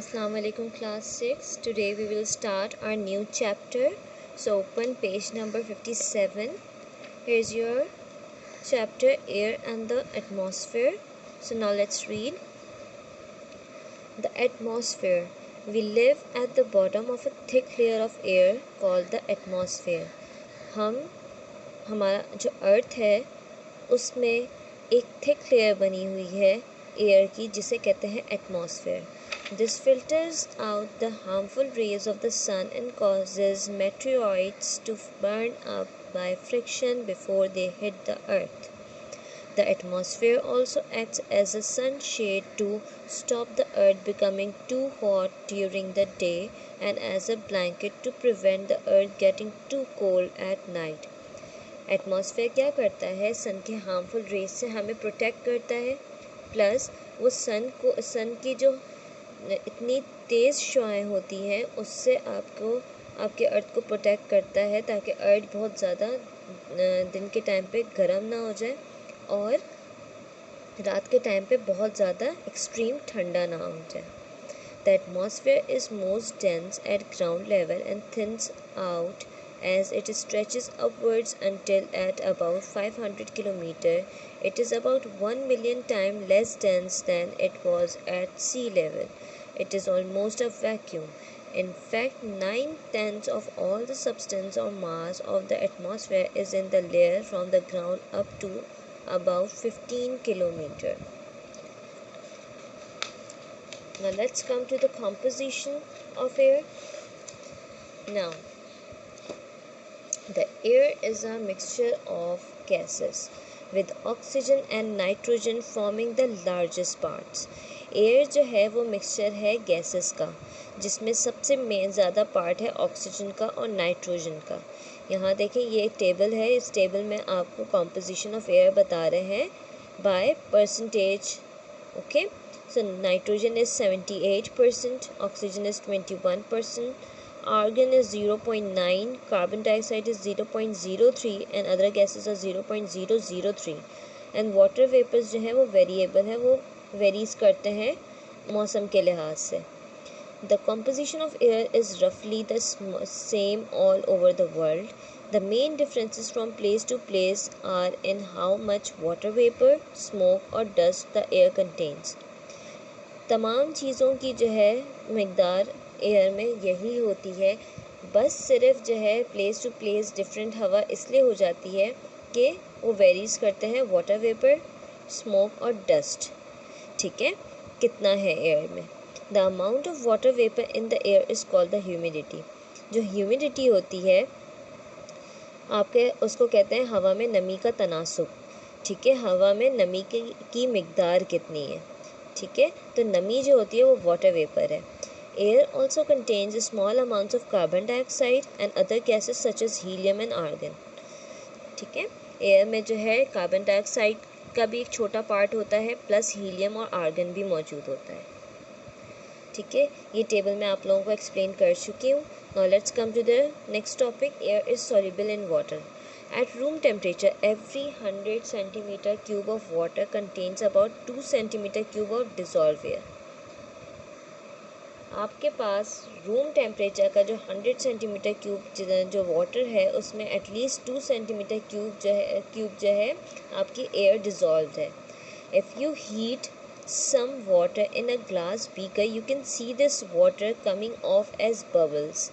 Assalamu alaikum class 6. Today we will start our new chapter. So open page number 57. Here's your chapter Air and the Atmosphere. So now let's read. The atmosphere. We live at the bottom of a thick layer of air called the atmosphere. हमारा जो अर्थ है उसमें एक thick layer बनी हुई है air की जिसे कहते हैं atmosphere. This filters out the harmful rays of the sun and causes meteorites to burn up by friction before they hit the earth. The atmosphere also acts as a sunshade to stop the earth becoming too hot during the day and as a blanket to prevent the earth getting too cold at night. Atmosphere क्या करता है? सन के harmful rays से हमें protect करता है, plus वो सन की जो इतनी तेज़ शुआएं होती हैं उससे आपके अर्थ को प्रोटेक्ट करता है ताकि अर्थ बहुत ज़्यादा दिन के टाइम पे गर्म ना हो जाए और रात के टाइम पे बहुत ज़्यादा एक्सट्रीम ठंडा ना हो जाए. The atmosphere is most dense eight ground level and thins out as it stretches upwards until at about 500 km it is about 1 million times less dense than it was at sea level. It is almost a vacuum. In fact, 9/10 of all the substance or mass of the atmosphere is in the layer from the ground up to about 15 km. Now let's come to the composition of air. Now the air is a mixture of gases with oxygen and nitrogen forming the largest parts. Air जो है वो mixture है gases का जिसमें सबसे ज़्यादा part है oxygen का और नाइट्रोजन का. यहाँ देखें ये एक टेबल है, इस टेबल में आपको कॉम्पोजिशन ऑफ एयर बता रहे हैं by percentage. Okay, so nitrogen is 78%, oxygen is 21%, argon is 0.9, carbon dioxide is 0.03 and other gases are 0.003 and water vapors जो है वो वेरिएबल है, वो वेरीज करते हैं मौसम के लिहाज से. The composition of air is roughly the same all over the world. The main differences from place to place are in how much water vapor, smoke or dust the air contains. तमाम चीज़ों की जो है मिकदार air में यही होती है, बस सिर्फ जो है प्लेस टू प्लेस डिफरेंट हवा इसलिए हो जाती है कि वो वेरीज करते हैं वाटर वेपर, स्मोक और डस्ट. ठीक है, कितना है एयर में. The amount of water vapour in the air is called the humidity. जो ह्यूमिडिटी होती है आपके उसको कहते हैं हवा में नमी का तनासुब. ठीक है, हवा में नमी की मिकदार कितनी है. ठीक है, तो नमी जो होती है वो वाटर वेपर है. Air also contains small amounts of carbon dioxide and other gases such as helium and argon. ठीक है, एयर में जो है कार्बन डाइऑक्साइड का भी एक छोटा पार्ट होता है प्लस हीलियम और आर्गन भी मौजूद होता है. ठीक है, ये टेबल मैं आप लोगों को एक्सप्लेन कर चुकी हूँ. Now let's come to the next topic. Air is soluble in water. At room temperature, every 100 centimeter cube of water contains about 2 centimeter cube of dissolved air. आपके पास रूम टेम्परेचर का जो 100 सेंटीमीटर क्यूब जो water है उसमें at least 2 centimetre cube जो है आपकी air dissolve है. If you heat some water in a glass beaker you can see this water coming off as bubbles.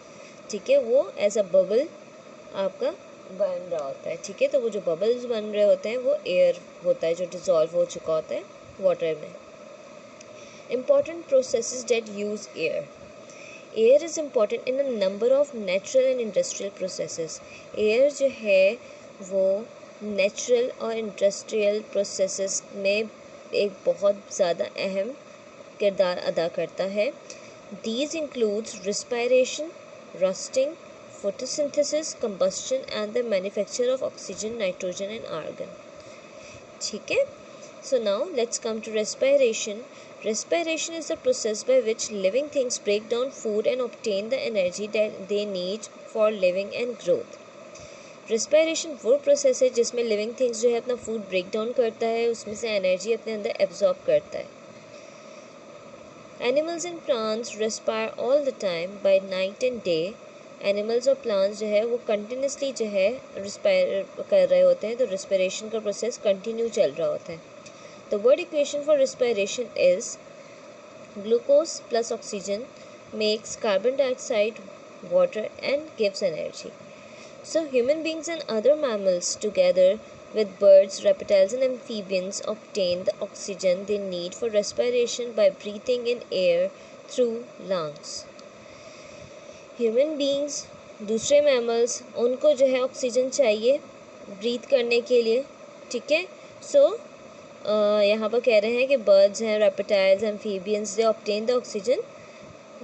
ठीक है, वो एज अ बबल आपका बन रहा होता है. ठीक है, तो वो जो बबल्स बन रहे होते हैं वो एयर होता है जो डिज़ोल्व हो चुका होता है वाटर में. Important processes that use air. Air is important in a number of natural and industrial processes. Air जो है वो natural और industrial processes में एक बहुत ज़्यादा अहम किरदार अदा करता है. These includes respiration, rusting, photosynthesis, combustion and the manufacture of oxygen, nitrogen and argon. ठीक है, so now let's come to respiration. Respiration is the process by which living things break down food and obtain the energy that they need for living and growth. Respiration वो process है जिसमें living things जो है अपना food break down करता है, उसमें से एनर्जी अपने अंदर एब्जॉर्ब करता है. Animals and plants respire all the time by night and day. Animals और प्लांट्स जो है वो कंटिन्यूसली जो है रिस्पायर कर रहे होते हैं, तो रिस्पिरेशन का प्रोसेस कंटिन्यू चल रहा होता है। The word equation for respiration is glucose plus oxygen makes carbon dioxide, water and gives energy. So human beings and other mammals together with birds, reptiles and amphibians obtain the oxygen they need for respiration by breathing in air through lungs. Human beings, दूसरे mammals, उनको जो है oxygen चाहिए breathe करने के लिए, ठीक है। सो यहाँ पर कह रहे हैं कि बर्ड्स हैं, reptiles, amphibians, they obtain the oxygen,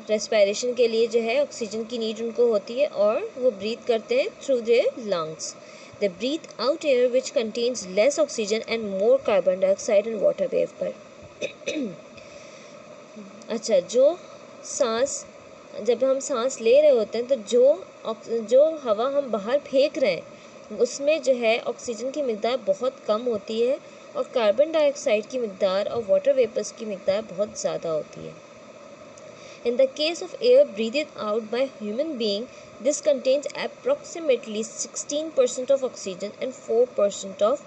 respiration के लिए जो है ऑक्सीजन की नीड उनको होती है और वो ब्रीथ करते हैं through their lungs. They breathe out air which contains less oxygen and more carbon dioxide and water vapour. अच्छा, जब हम सांस ले रहे होते हैं तो जो हवा हम बाहर फेंक रहे हैं उसमें जो है ऑक्सीजन की मिकदार बहुत कम होती है और कार्बन डाइऑक्साइड की मिकदार और वाटर वेपर्स की मिकदार बहुत ज़्यादा होती है। In the case of air breathed out by human being, this contains approximately 16% of oxygen and 4% of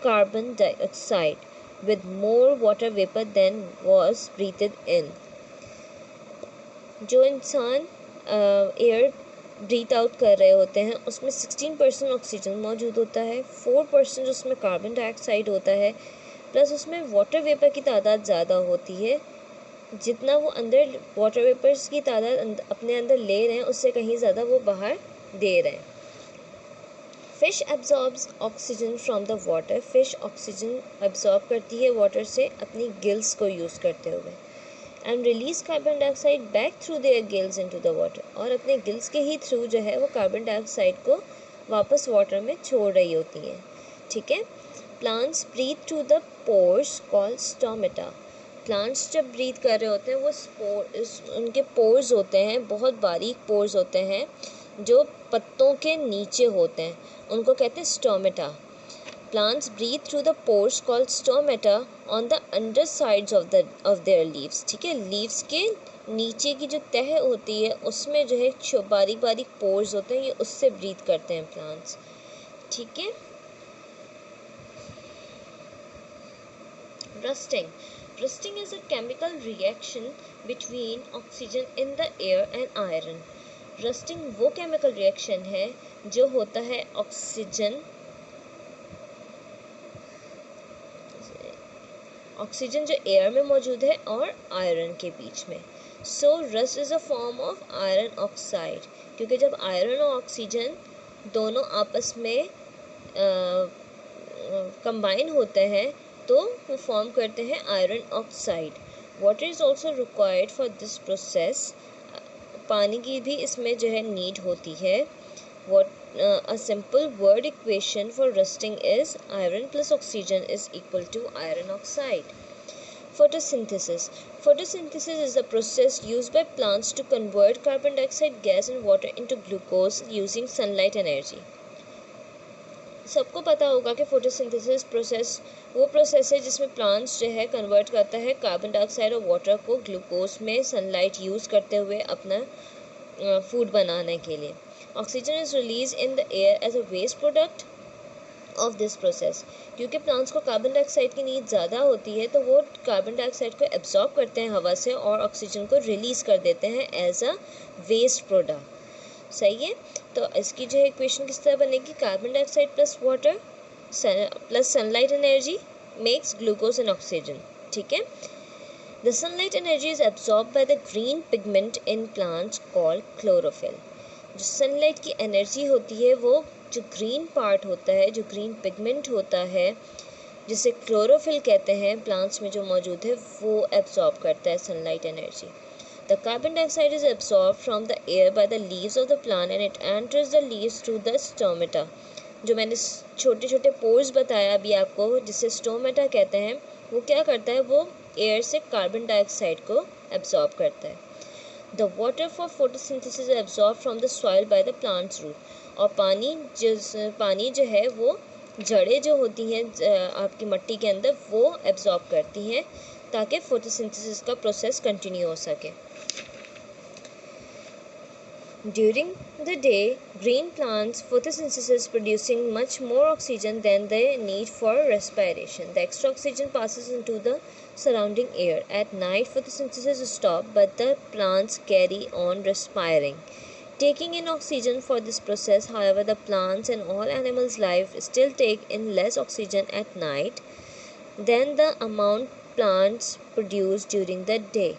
carbon dioxide, with more water vapor than was breathed in. जो इंसान air breathe out कर रहे होते हैं उसमें 16% ऑक्सीजन मौजूद होता है, 4% उसमें कार्बन डाइऑक्साइड होता है, प्लस उसमें वाटर वेपर की तादाद ज़्यादा होती है। जितना वो अंदर वाटर वेपर्स की तादाद अपने अंदर ले रहे हैं उससे कहीं ज़्यादा वो बाहर दे रहे हैं। Fish absorbs oxygen from the water. Fish oxygen absorb करती है वाटर से अपनी गिल्स को यूज़ करते हुए, and release carbon dioxide back through their gills into the water, और अपने गिल्स के ही थ्रू जो है वो कार्बन डाइऑक्साइड को वापस वाटर में छोड़ रही होती हैं, ठीक है। Plants breathe through the pores called stomata. Plants जब ब्रीथ कर रहे होते हैं वो उनके पोर्स होते हैं, बहुत बारीक पोर्स होते हैं जो पत्तों के नीचे होते हैं, उनको कहते हैं stomata. Plants breathe through the pores called stomata on the undersides of their leaves, ठीक है। लीव्स के नीचे की जो तह होती है उसमें जो है बारीक बारीक पोर्स होते हैं, ये उससे ब्रीथ करते हैं प्लांट्स, ठीक है। Rusting Rusting is a chemical reaction between oxygen in the air and iron. Rusting वो chemical reaction है जो होता है ऑक्सीजन जो एयर में मौजूद है और आयरन के बीच में। So rust is a form of iron oxide, क्योंकि जब आयरन और ऑक्सीजन दोनों आपस में कंबाइन होते हैं तो वो फॉर्म करते हैं iron oxide. Water is also required for this process. पानी की भी इसमें जो है नीड होती है। A simple word equation for rusting is iron plus oxygen is equal to iron oxide. Photosynthesis. Photosynthesis is a process used by plants to convert carbon dioxide gas and water into glucose using sunlight energy. सबको पता होगा कि photosynthesis process वो process है जिसमें plants जो है convert करता है कार्बन डाइऑक्साइड और वाटर को ग्लूकोज में सनलाइट यूज़ करते हुए अपना फूड बनाने के लिए। Oxygen is release in the air as a waste product of this process. क्योंकि प्लांट्स को कार्बन डाइऑक्साइड की नीड ज़्यादा होती है तो वो कार्बन डाइऑक्साइड को एब्जॉर्ब करते हैं हवा से और ऑक्सीजन को रिलीज़ कर देते हैं एज अ वेस्ट प्रोडक्ट, सही है। तो इसकी जो है इक्वेशन किस तरह बनेगी, carbon dioxide plus water plus sunlight energy makes glucose and oxygen, ठीक है। The sunlight energy is absorb by the green pigment in plants called chlorophyll. जो सनलाइट की एनर्जी होती है वो जो ग्रीन पार्ट होता है, जो ग्रीन पिगमेंट होता है जिसे क्लोरोफिल कहते हैं, प्लांट्स में जो मौजूद है वो एब्जॉर्ब करता है sunlight energy. The carbon dioxide is absorbed from the air by the leaves of the plant and it enters the leaves through the stomata. जो मैंने छोटे छोटे पोर्स बताया अभी आपको जिसे स्टोमेटा कहते हैं, वो क्या करता है, वो एयर से कार्बन डाइऑक्साइड को एब्जॉर्ब करता है। The water for photosynthesis is absorbed from the soil by the plant's root. और पानी जो है वो जड़ें जो होती हैं आपकी मट्टी के अंदर वो एब्जॉर्ब करती हैं ताकि फोटोसिंथेसिस का प्रोसेस कंटिन्यू हो सके। During the day, green plants photosynthesis producing much more oxygen than they need for respiration. The extra oxygen passes into the surrounding air. At night, photosynthesis stops, but the plants carry on respiring, taking in oxygen for this process. However, the plants and all animals' life still take in less oxygen at night than the amount plants produce during the day.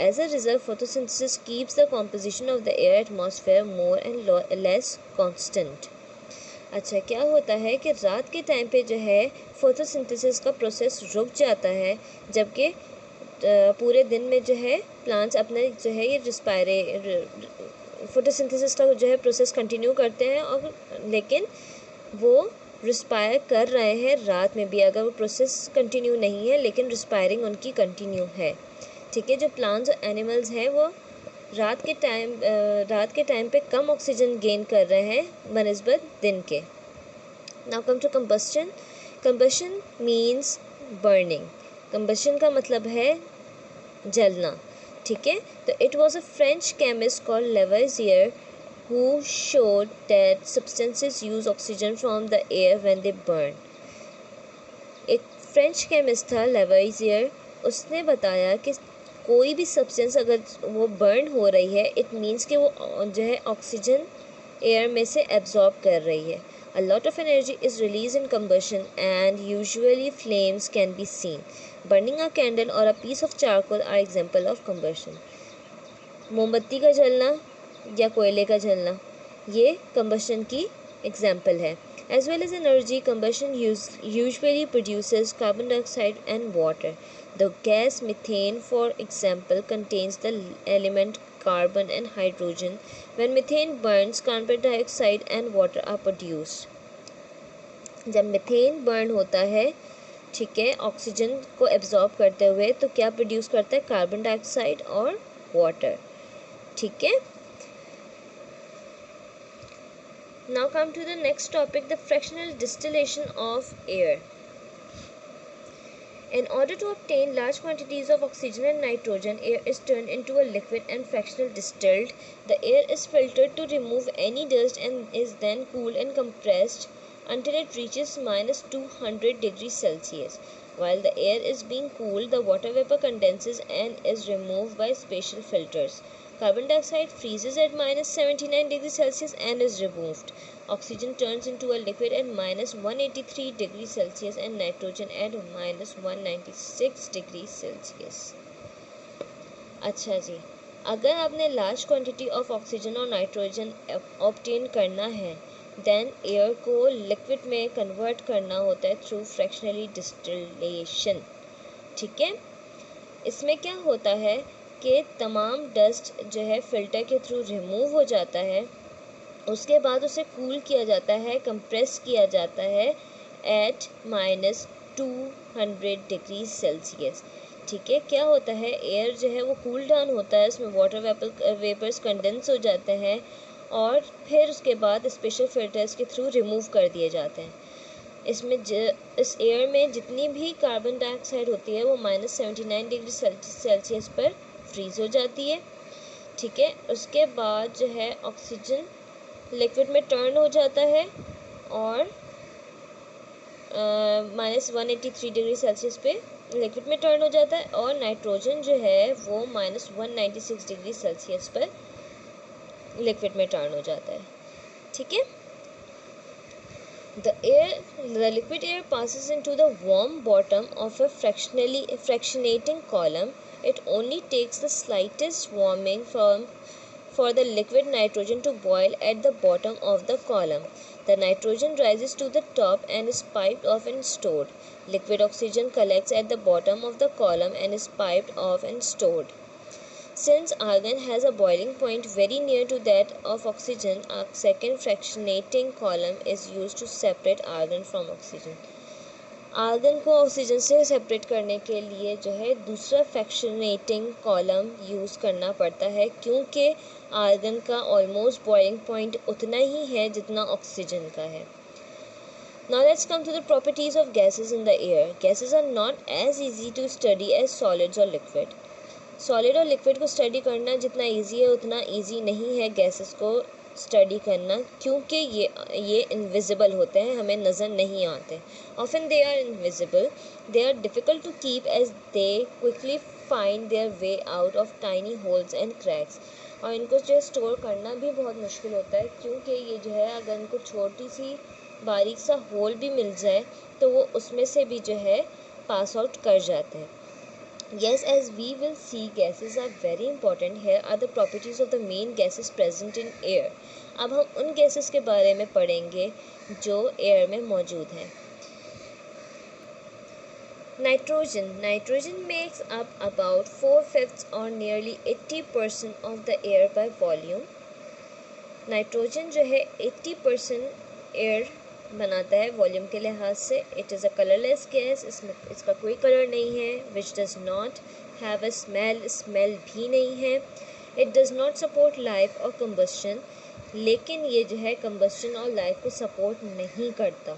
As a result, photosynthesis keeps the composition of the air atmosphere more and less constant. अच्छा, क्या होता है कि रात के time पे जो है फोटोसिंथेसिस का प्रोसेस रुक जाता है, जबकि पूरे दिन में जो है प्लांट्स अपने जो है ये फोटोसिंथेसिस का जो है प्रोसेस कंटिन्यू करते हैं, और लेकिन वो रिस्पायर कर रहे हैं रात में भी, अगर वो प्रोसेस कंटिन्यू नहीं है लेकिन रिस्पायरिंग उनकी कंटिन्यू है। ठीक है, जो प्लांट्स और एनिमल्स हैं वो रात के टाइम पे कम ऑक्सीजन गेन कर रहे हैं बनिस्बत दिन के। Now come to combustion. Combustion means burning. Combustion का मतलब है जलना। ठीक है, तो it was a French chemist called Lavoisier who showed that substances use oxygen from the air when they burn. एक फ्रेंच केमिस्ट था लेवैजियर, उसने बताया कि कोई भी सब्सटेंस अगर वो बर्न हो रही है, इट मीन्स कि वो जो है ऑक्सीजन एयर में से एब्जॉर्ब कर रही है। A lot of energy is released in combustion and usually flames can be seen. Burning a candle or a piece of charcoal are example of combustion. मोमबत्ती का जलना या कोयले का जलना, ये combustion की example है। As well as energy, combustion usually produces carbon dioxide and water. The gas methane, for example, contains the element carbon and hydrogen. When methane burns, carbon dioxide and water are produced. जब methane burn होता है, ठीक है, oxygen को absorb करते हुए, तो क्या प्रोड्यूस करता है? कार्बन डाइऑक्साइड और वाटर। ठीक है, now come to the next topic, the fractional distillation of air. In order to obtain large quantities of oxygen and nitrogen, air is turned into a liquid and fractional distilled. The air is filtered to remove any dust and is then cooled and compressed until it reaches minus 200 degrees Celsius. While the air is being cooled, the water vapor condenses and is removed by special filters. Carbon dioxide freezes at minus 79 degrees Celsius and is removed. Oxygen turns into a liquid at minus 183 degrees Celsius and nitrogen at minus 196 degrees Celsius. अच्छा जी, अगर आपने large quantity of oxygen और nitrogen obtain करना है, then air को liquid में convert करना होता है थ्रू फ्रैक्शनली डिस्टिलेशन। ठीक है, इसमें क्या होता है कि तमाम डस्ट जो है फ़िल्टर के थ्रू रिमूव हो जाता है, उसके बाद उसे कूल किया जाता है, कंप्रेस किया जाता है एट माइनस 200 डिग्री सेल्सियस। ठीक है, क्या होता है, एयर जो है वो कूल डाउन होता है, इसमें वाटर वेपर्स कंडेंस हो जाते हैं और फिर उसके बाद स्पेशल फिल्टर्स के थ्रू रिमूव कर दिए जाते हैं। इसमें इस एयर में जितनी भी कार्बन डाइऑक्साइड होती है वो माइनस 79 डिग्री सेल्सियस पर फ्रीज़ हो जाती है। ठीक है, उसके बाद जो है ऑक्सीजन लिक्विड में टर्न हो जाता है और माइनस 183 डिग्री सेल्सियस पे लिक्विड में टर्न हो जाता है, और नाइट्रोजन जो है वो माइनस 196 डिग्री सेल्सियस पर लिक्विड में टर्न हो जाता है। ठीक है, the liquid air passes into the warm bottom of a fractionating column. It only takes the slightest warming for the liquid nitrogen to boil at the bottom of the column. The nitrogen rises to the top and is piped off and stored. Liquid oxygen collects at the bottom of the column and is piped off and stored. Since argon has a boiling point very near to that of oxygen, a second fractionating column is used to separate argon from oxygen. Argon को oxygen से separate करने के लिए जो है दूसरा fractionating column use करना पड़ता है, क्योंकि आर्गन का ऑलमोस्ट बॉइलिंग पॉइंट उतना ही है जितना ऑक्सीजन का है। Now let's come to the properties of gases in the air. Gases are not as easy to study as solids or liquid. Solid और लिक्विड को स्टडी करना जितना इजी है उतना इजी नहीं है गैसेस को स्टडी करना, क्योंकि ये इनविजिबल होते हैं, हमें नज़र नहीं आते. Often they are invisible, they are difficult to keep as they quickly find their way out of tiny holes and cracks. और इनको जो स्टोर करना भी बहुत मुश्किल होता है, क्योंकि ये जो है अगर इनको छोटी सी बारीक सा होल भी मिल जाए तो वो उसमें से भी जो है पास आउट कर जाते हैं. Yes, as we will see, gases are very important. Here are the properties of the main gases present in air. अब हम उन gases के बारे में पढ़ेंगे जो air में मौजूद हैं. Nitrogen. Nitrogen makes up about 4/5 or nearly 80% of the air by volume. Nitrogen जो है 80% air बनाता है वॉल्यूम के लिहाज से. It is a colourless gas, इसका कोई कलर नहीं है. Which does not have a smell, smell भी नहीं है. It does not support life और कंबस्शन, लेकिन ये जो है कंबस्शन और लाइफ को सपोर्ट नहीं करता.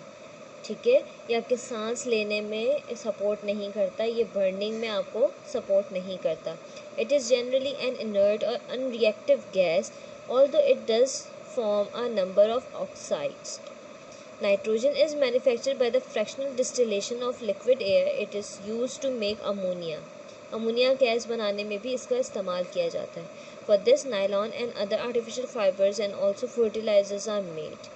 ठीक है, ये आपके सांस लेने में सपोर्ट नहीं करता, ये बर्निंग में आपको सपोर्ट नहीं करता. It is generally an inert और unreactive gas, although it does form a number of oxides. Nitrogen is manufactured by the fractional distillation of liquid air. It is used to make ammonia. Ammonia gas बनाने में भी इसका इस्तेमाल किया जाता है. For this, nylon and other artificial fibers and also fertilizers are made.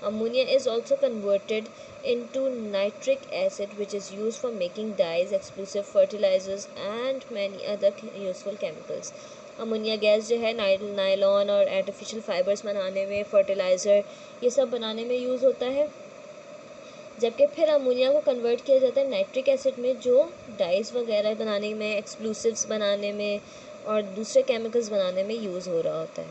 Ammonia is also converted into nitric acid, which is used for making dyes, explosive fertilizers and many other useful chemicals. Ammonia gas जो है nylon और artificial fibres बनाने में, fertiliser, ये सब बनाने में use होता है. जबकि फिर अमोनिया को कन्वर्ट किया जाता है नाइट्रिक एसिड में, जो डाइस वगैरह बनाने में, एक्सप्लोसिव्स बनाने में और दूसरे केमिकल्स बनाने में यूज़ हो रहा होता है.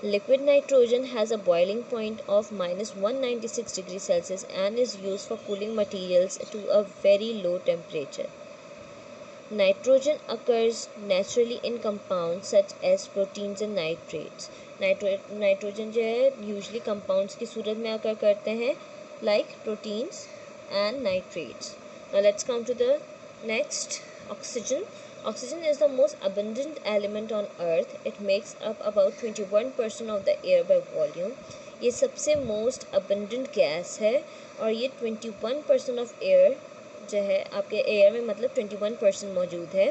Liquid nitrogen has a boiling point of -196 degree Celsius and is use for cooling materials to a very low temperature. Nitrogen occurs naturally in compounds such as proteins and nitrates. Nitrogen जो है usually compounds की सूरत में अकर करते हैं, like proteins and nitrates. Now let's come to the next, oxygen. Oxygen is the most abundant element on earth. It makes up about 21% of the air by volume. ये सबसे most abundant gas है और ये 21% of air जो है आपके air में, मतलब 21% मौजूद है.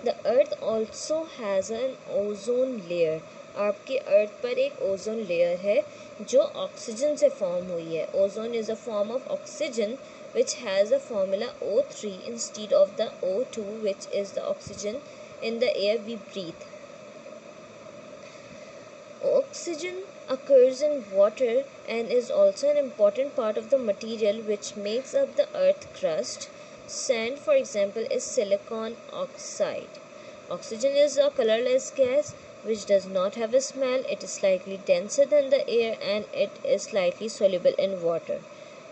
The earth also has an ozone layer. आपके अर्थ पर एक ओजोन लेयर है जो ऑक्सीजन से फॉर्म हुई है. Ozone is a form of oxygen which has a formula O3 instead of the O2 which is the oxygen in the air we breathe. Oxygen occurs in water and is also an important part of the material which makes up the earth crust. Sand, for example, is silicon oxide. Oxygen is a colorless gas which does not have a smell. It is slightly denser than the air and it is slightly soluble in water.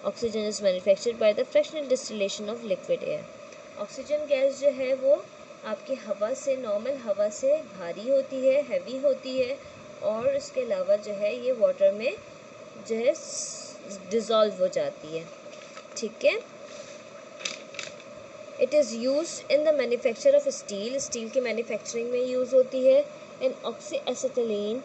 Oxygen is manufactured by the fractional distillation of liquid air. Oxygen gas जो है वो आपकी हवा से, normal हवा से भारी होती है, हैवी होती है, और इसके अलावा जो है ये वाटर में जो है डिज़ोल्व हो जाती है. ठीक है. It is used in the manufacture of steel. Steel की मैन्युफैक्चरिंग में यूज़ होती है. In oxy acetylene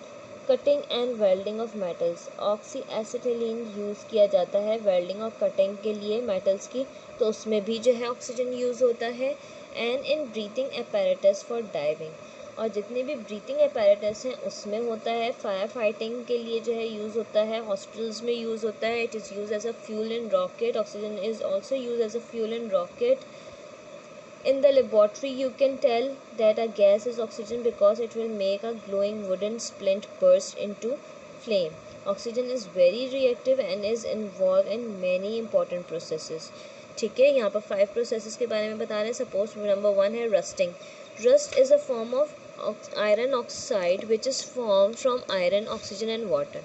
cutting and welding of metals. Oxy acetylene use किया जाता है वेल्डिंग और कटिंग के लिए मेटल्स की, तो उसमें भी जो है ऑक्सीजन यूज़ होता है. And in breathing apparatus for diving. और जितने भी ब्रीथिंग अपैरेटस हैं उसमें होता है. फायर फाइटिंग के लिए जो है यूज़ होता है. हॉस्पिटल्स में यूज़ होता है. It is use as a fuel in rocket. Oxygen is also use as a fuel in rocket. In the laboratory, you can tell that a gas is oxygen because it will make a glowing wooden splint burst into flame. Oxygen is very reactive and is involved in many important processes. ठीक है, यहाँ पर 5 processes के बारे में बता रहे हैं. सपोज नंबर 1 है rusting. Rust is a form of iron oxide which is formed from iron, oxygen and water.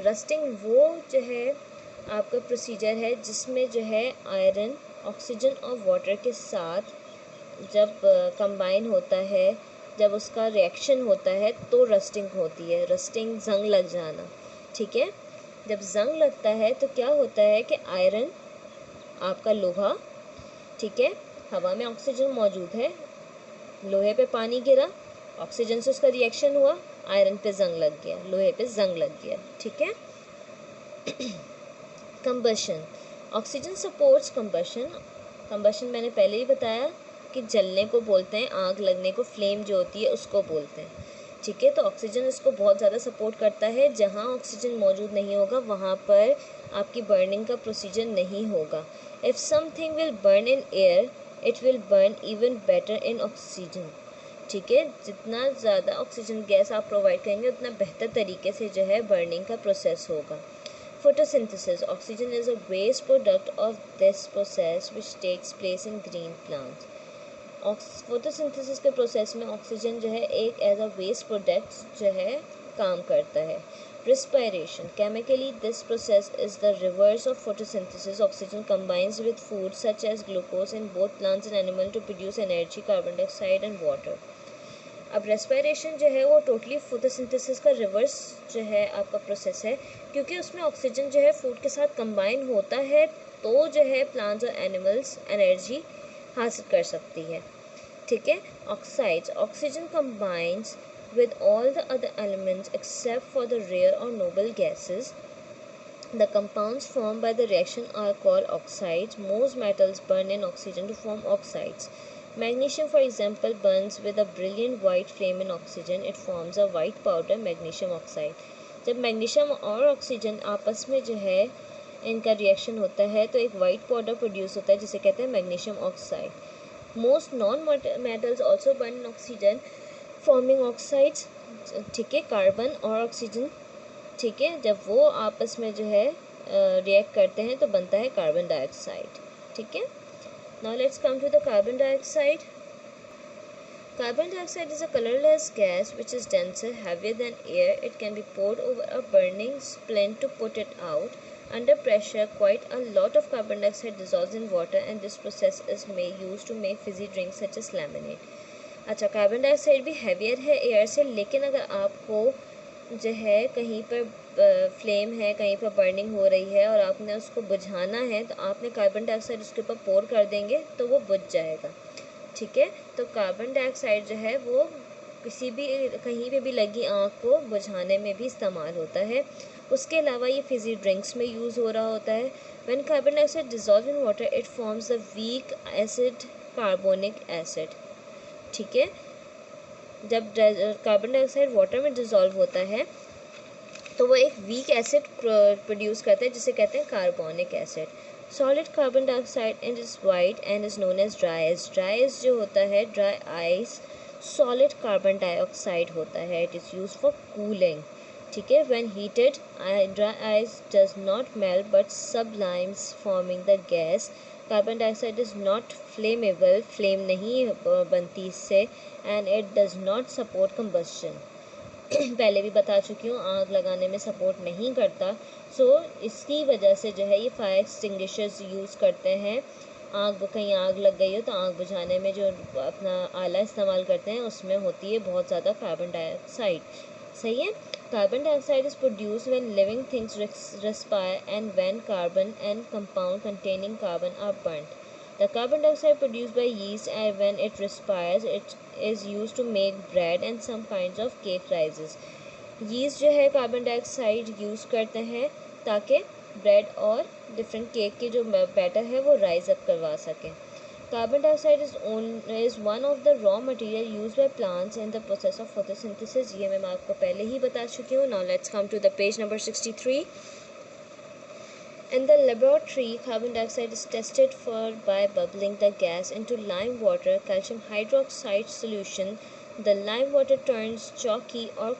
Rusting वो जो है आपका प्रोसीजर है जिसमें जो है आयरन, ऑक्सीजन और वाटर के साथ जब कंबाइन होता है, जब उसका रिएक्शन होता है तो रस्टिंग होती है. रस्टिंग जंग लग जाना. ठीक है. जब जंग लगता है तो क्या होता है कि आयरन, आपका लोहा, ठीक है, हवा में ऑक्सीजन मौजूद है, लोहे पे पानी गिरा, ऑक्सीजन से उसका रिएक्शन हुआ, आयरन पे जंग लग गया, लोहे पे जंग लग गया, ठीक है। Combustion, oxygen supports combustion. Combustion मैंने पहले ही बताया कि जलने को बोलते हैं, आग लगने को, फ्लेम जो होती है उसको बोलते हैं, ठीक है। तो ऑक्सीजन इसको बहुत ज़्यादा सपोर्ट करता है। जहाँ ऑक्सीजन मौजूद नहीं होगा वहाँ पर आपकी बर्निंग का प्रोसीजर नहीं होगा। If something will burn in air it will burn even better in oxygen, ठीक है। जितना ज़्यादा ऑक्सीजन गैस आप प्रोवाइड करेंगे उतना बेहतर तरीके से जो है बर्निंग का प्रोसेस होगा। Photosynthesis, oxygen is a waste product of this process which takes place in green plants. Photosynthesis के प्रोसेस में ऑक्सीजन जो है एक एज अ वेस्ट प्रोडक्ट जो है काम करता है। Respiration, chemically this process is the reverse of photosynthesis. Oxygen combines with food such as glucose in both plants and animals to produce energy, carbon dioxide and water. अब respiration जो है वो totally photosynthesis का reverse जो है आपका process है, क्योंकि उसमें ऑक्सीजन जो है फूड के साथ कंबाइन होता है तो जो है प्लांट्स और एनिमल्स एनर्जी हासिल कर सकती है, ठीक है। Oxides, oxygen combines with all the other elements except for the rare or noble gases. The compounds formed by the reaction are called oxides. Most metals burn in oxygen to form oxides. Magnesium, for example, burns with a brilliant white flame in oxygen. It forms a white powder, magnesium oxide. जब magnesium और oxygen आपस में जो है इनका reaction होता है तो एक वाइट पाउडर प्रोड्यूस होता है जिसे कहते हैं magnesium oxide. Most non metals also burn in oxygen forming oxides, ठीक है, कार्बन और ऑक्सीजन, ठीक है, जब वो आपस में जो है रिएक्ट करते हैं तो बनता है कार्बन डाइऑक्साइड, ठीक है। Now let's come to the carbon dioxide. Carbon dioxide is a colorless gas which is denser, heavier than air. It can be poured over a burning splint to put it out. Under pressure, quite a lot of carbon dioxide dissolves in water and this process is used to make fizzy drinks such as lemonade. अच्छा, carbon dioxide भी heavier है air से, लेकिन अगर आपको जो है कहीं पर फ्लेम है, कहीं पर बर्निंग हो रही है और आपने उसको बुझाना है तो आपने कार्बन डाइऑक्साइड उसके ऊपर पोर कर देंगे तो वो बुझ जाएगा, ठीक है। तो कार्बन डाइऑक्साइड जो है वो किसी भी कहीं पे भी लगी आग को बुझाने में भी इस्तेमाल होता है। उसके अलावा ये फिजी ड्रिंक्स में यूज़ हो रहा होता है। When carbon dioxide dissolve in water it forms the weak acid carbonic acid, ठीक है। जब कार्बन डाइऑक्साइड वाटर में डिसॉल्व होता है तो वो एक वीक एसिड प्रोड्यूस करता है जिसे कहते हैं carbonic acid. Solid carbon dioxide is white and is known as dry ice. Dry ice जो होता है, dry ice solid carbon dioxide होता है। It is use for cooling, ठीक है। When heated dry ice does not melt but sublimes forming the gas. Carbon dioxide is not flammable, flame नहीं बनती इससे, and it does not support combustion. पहले भी बता चुकी हूँ, आग लगाने में सपोर्ट नहीं करता। सो इसकी वजह से जो है ये फायर एक्सटिंग्विशर्स यूज़ करते हैं। कहीं आग लग गई हो तो आग बुझाने में जो अपना आला इस्तेमाल करते हैं उसमें होती है बहुत ज़्यादा कार्बन डाइऑक्साइड, सही है। Carbon dioxide is produce when living things respire and when carbon and compound containing carbon are burned. The carbon dioxide produced by yeast and when it respires it is used to make bread and some kinds of cake rises. Yeast जो है carbon dioxide use करते हैं ताकि bread और different cake के जो batter है वो राइज अप करवा सकें। Carbon dioxide is one of the raw material use by plants in the process of photosynthesis. ये मैं आपको पहले ही बता चुकी हूँ। Now let's come to the page number 63। In the laboratory, carbon dioxide is tested for by bubbling the gas into lime water calcium hydroxide solution. The lime water turns chalky or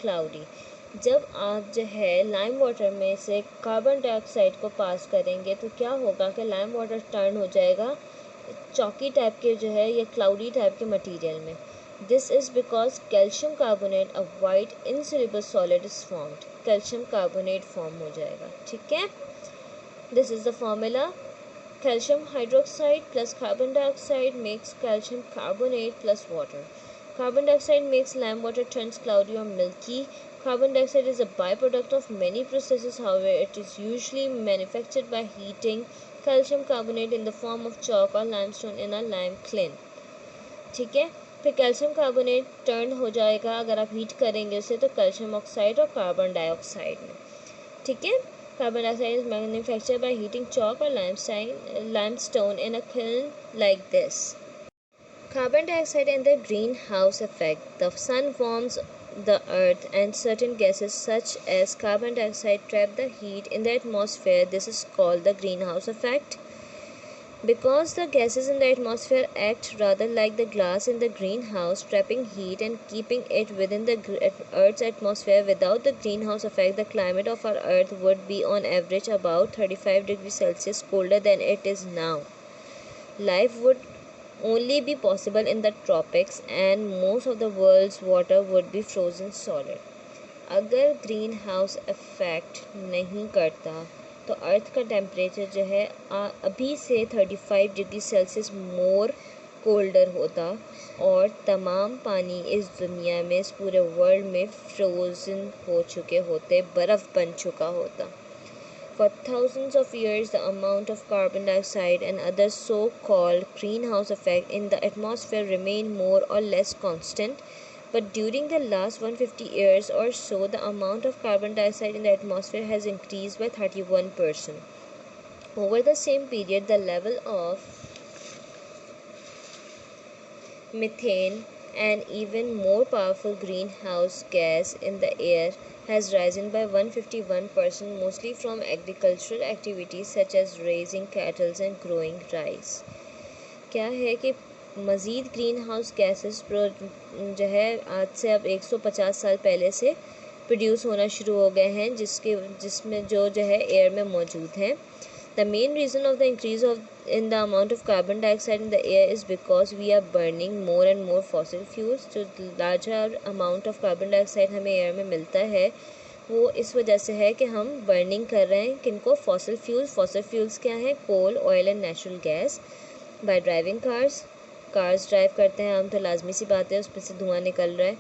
cloudy. जब आप जो है lime water में से carbon dioxide को पास करेंगे तो क्या होगा कि लाइम वाटर टर्न हो जाएगा चॉकी टाइप के जो है या क्लाउडी टाइप के मटेरियल में। This is because calcium carbonate a white insoluble solid is formed. Calcium carbonate form हो जाएगा, ठीक है। This is the formula. Calcium hydroxide plus carbon dioxide makes calcium carbonate plus water. Carbon dioxide makes lime water turns cloudy or milky. Carbon dioxide is a byproduct of many processes, however, it is usually manufactured by heating calcium carbonate in the form of chalk or limestone in a lime kiln. ठीक है, फिर calcium carbonate turn हो जाएगा अगर आप heat करेंगे उसे तो कैल्शियम ऑक्साइड और कार्बन डाइऑक्साइड में. ठीक है, carbon dioxide is manufactured by heating chalk or limestone in a kiln like this. Carbon dioxide and the greenhouse effect. The sun warms the earth and certain gases such as carbon dioxide trap the heat in the atmosphere. This is called the greenhouse effect. Because the gases in the atmosphere act rather like the glass in the greenhouse, trapping heat and keeping it within the Earth's atmosphere. Without the greenhouse effect, the climate of our Earth would be on average about 35 degrees Celsius colder than it is now. Life would only be possible in the tropics and most of the world's water would be frozen solid. अगर green house effect नहीं करता तो अर्थ का temperature जो है अभी से 35 degree Celsius मोर colder होता और तमाम पानी इस दुनिया में इस पूरे वर्ल्ड में फ्रोज़न हो चुके होते, बर्फ़ बन चुका होता. For thousands of years, the amount of carbon dioxide and other so-called greenhouse effect in the atmosphere remained more or less constant. But during the last 150 years or so, the amount of carbon dioxide in the atmosphere has increased by 31%. Over the same period, the level of methane, an even more powerful greenhouse gas in the air, has risen by 151%, mostly from agricultural activities such as raising cattle and growing rice. क्या है कि मज़ीद green house gases जो है आज से अब 150 साल पहले से प्रोड्यूस होना शुरू हो गए हैं जिसमें जो है एयर में मौजूद हैं. The main reason of the increase in the amount of carbon dioxide in the air is because we are burning more and more fossil fuels. जो larger amount of carbon dioxide हमें air में मिलता है वो इस वजह से है कि हम बर्निंग कर रहे हैं किनको फॉसिल फ्यूल्स क्या हैं, coal, oil and natural gas. By driving cars drive करते हैं हम तो लाजमी सी बात है उसमें से धुआं निकल रहा है.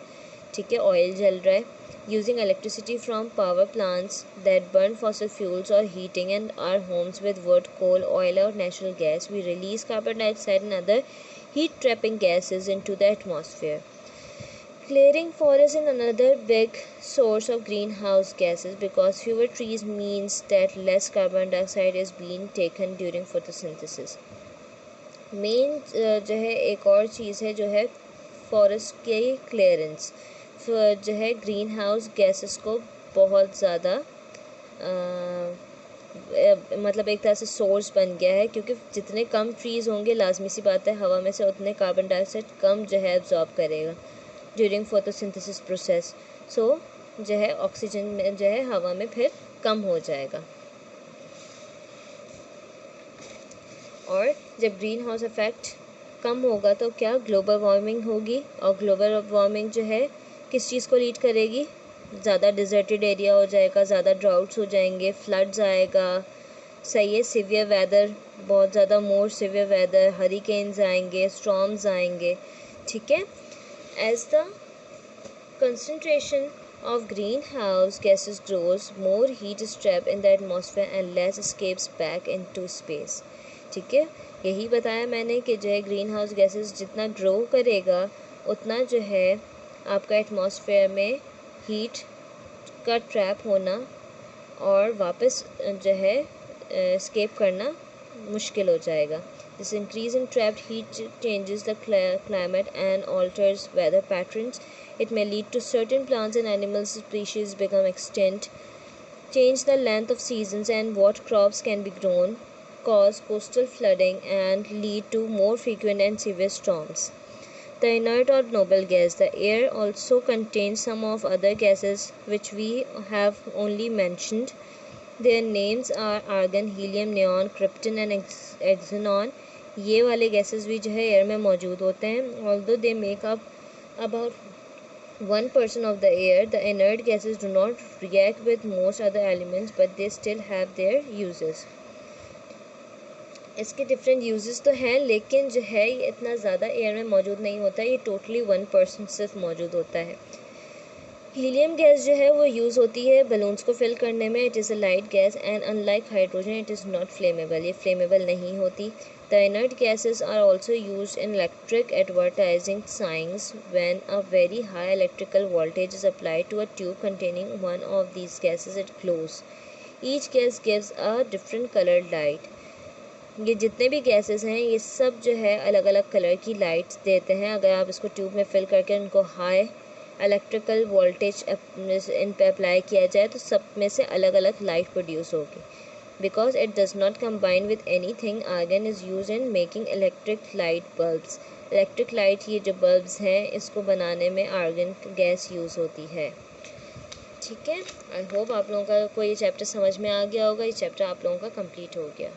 ठीक है, ऑयल जल रहा है. Using electricity from power plants that burn fossil fuels or heating in our homes with wood, coal, oil or natural gas, we release carbon dioxide and other heat-trapping gases into the atmosphere. Clearing forests is another big source of greenhouse gases because fewer trees means that less carbon dioxide is being taken during photosynthesis. Main जो है एक और चीज़ है जो है forest के clearance जो है ग्रीन हाउस गैसेस को बहुत ज़्यादा मतलब एक तरह से सोर्स बन गया है क्योंकि जितने कम ट्रीज़ होंगे लाजमी सी बात है हवा में से उतने कार्बन डाइऑक्साइड कम जो है एब्जॉर्ब करेगा ड्यूरिंग फोटोसिंथेसिस प्रोसेस. सो जो है ऑक्सीजन में जो है हवा में फिर कम हो जाएगा. और जब ग्रीन हाउस इफेक्ट कम होगा तो क्या ग्लोबल वार्मिंग होगी और ग्लोबल वार्मिंग जो है किस चीज़ को लीड करेगी, ज़्यादा डिज़र्टेड एरिया हो जाएगा, ज़्यादा ड्राउट्स हो जाएंगे, फ्लड्स आएगा. सही है, सीवियर वेदर, बहुत ज़्यादा मोर सीवियर वेदर, हरिकेन्स आएंगे, स्टॉर्म्स आएंगे. ठीक है. As the concentration of greenhouse gases grows, more heat is trapped in the atmosphere and less escapes back into space. ठीक है, यही बताया मैंने कि जो है ग्रीन हाउस गैसेस जितना ग्रो करेगा उतना जो है आपका एटमॉस्फेयर में हीट का ट्रैप होना और वापस जो है एस्केप करना मुश्किल हो जाएगा. This increase in trapped heat changes the climate and alters weather patterns. It may lead to certain plants and animal species become extinct, change the length of seasons and what crops can be grown, cause coastal flooding and lead to more frequent and severe storms. The inert or noble gas. The air also contains some of other gases which we have only mentioned. Their names are argon, helium, neon, krypton and xenon. ये वाले gases भी जो है air में मौजूद होते हैं. Although they make up about 1% of the air, the inert gases do not react with most other elements, but they still have their uses. इसके डिफरेंट यूजेस तो हैं लेकिन जो है ये इतना ज़्यादा एयर में मौजूद नहीं होता है. ये टोटली 1% सिर्फ मौजूद होता है. हीलियम गैस जो है वो यूज़ होती है बलून्स को फिल करने में। It is a light gas and unlike hydrogen it is not flammable, ये फ्लेमेबल नहीं होती। The inert gases are also use in electric advertising science when a very high electrical voltage is applied to a tube containing one of these gases it glows. Each gas gives a different coloured light. ये जितने भी gases हैं ये सब जो है अलग अलग कलर की लाइट्स देते हैं। अगर आप इसको ट्यूब में फिल करके उनको हाई इलेक्ट्रिकल वोल्टेज इन पे अप्लाई किया जाए तो सब में से अलग अलग लाइट प्रोड्यूस होगी। Because it does not combine with anything, argon is use in making electric light bulbs. Electric light ये जो बल्ब्स हैं इसको बनाने में आर्गन गैस यूज़ होती है। ठीक है, आई होप आप लोगों का कोई ये चैप्टर समझ में आ गया होगा। ये चैप्टर आप लोगों का कंप्लीट हो गया।